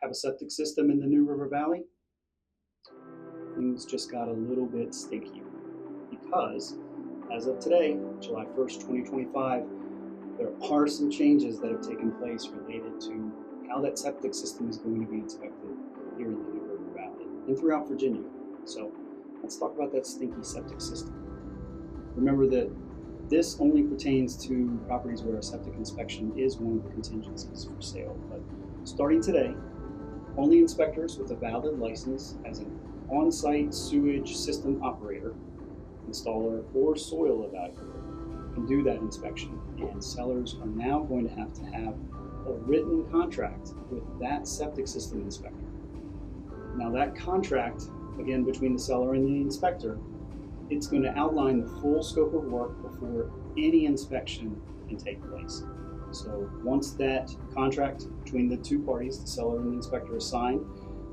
have a septic system in the New River Valley, things just got a little bit stinkier because as of today, July 1st, 2025, there are some changes that have taken place related to how that septic system is going to be inspected here in the New River Valley and throughout Virginia. So let's talk about that stinky septic system. Remember that this only pertains to properties where a septic inspection is one of the contingencies for sale. But starting today, only inspectors with a valid license as an on-site sewage system operator, installer, or soil evaluator can do that inspection, and sellers are now going to have a written contract with that septic system inspector. Now that contract, again, between the seller and the inspector, it's going to outline the full scope of work before any inspection can take place. So once that contract between the two parties, the seller and the inspector, is signed,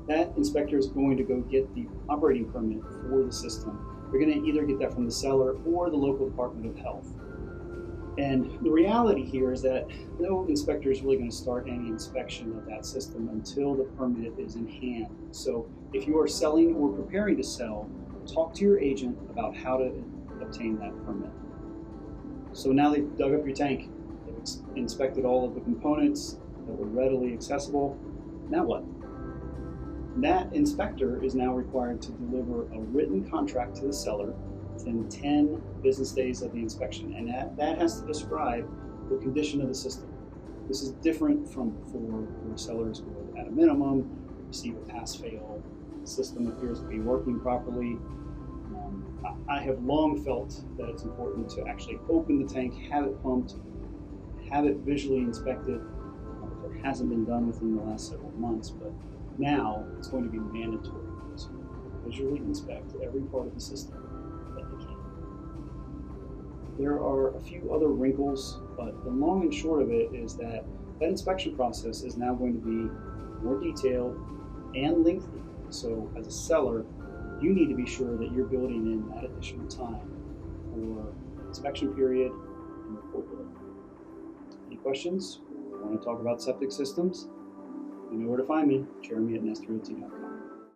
that inspector is going to go get the operating permit for the system. They're going to either get that from the seller or the local Department of Health. And the reality here is that no inspector is really going to start any inspection of that system until the permit is in hand. So if you are selling or preparing to sell, talk to your agent about how to obtain that permit. So now they've dug up your tank, they've inspected all of the components that were readily accessible. Now what? That inspector is now required to deliver a written contract to the seller within 10 business days of the inspection, and that has to describe the condition of the system. This is different from before, where sellers would, at a minimum, receive a pass-fail. The system appears to be working properly. I have long felt that it's important to actually open the tank, have it pumped, have it visually inspected. It hasn't been done within the last several months, but now it's going to be mandatory to visually inspect every part of the system that they can. There are a few other wrinkles, but the long and short of it is that that inspection process is now going to be more detailed and lengthy. So as a seller, you need to be sure that you're building in that additional time for inspection period and report delivery. Any questions? Want to talk about septic systems? You know where to find me, Jeremy at nestrealty.com.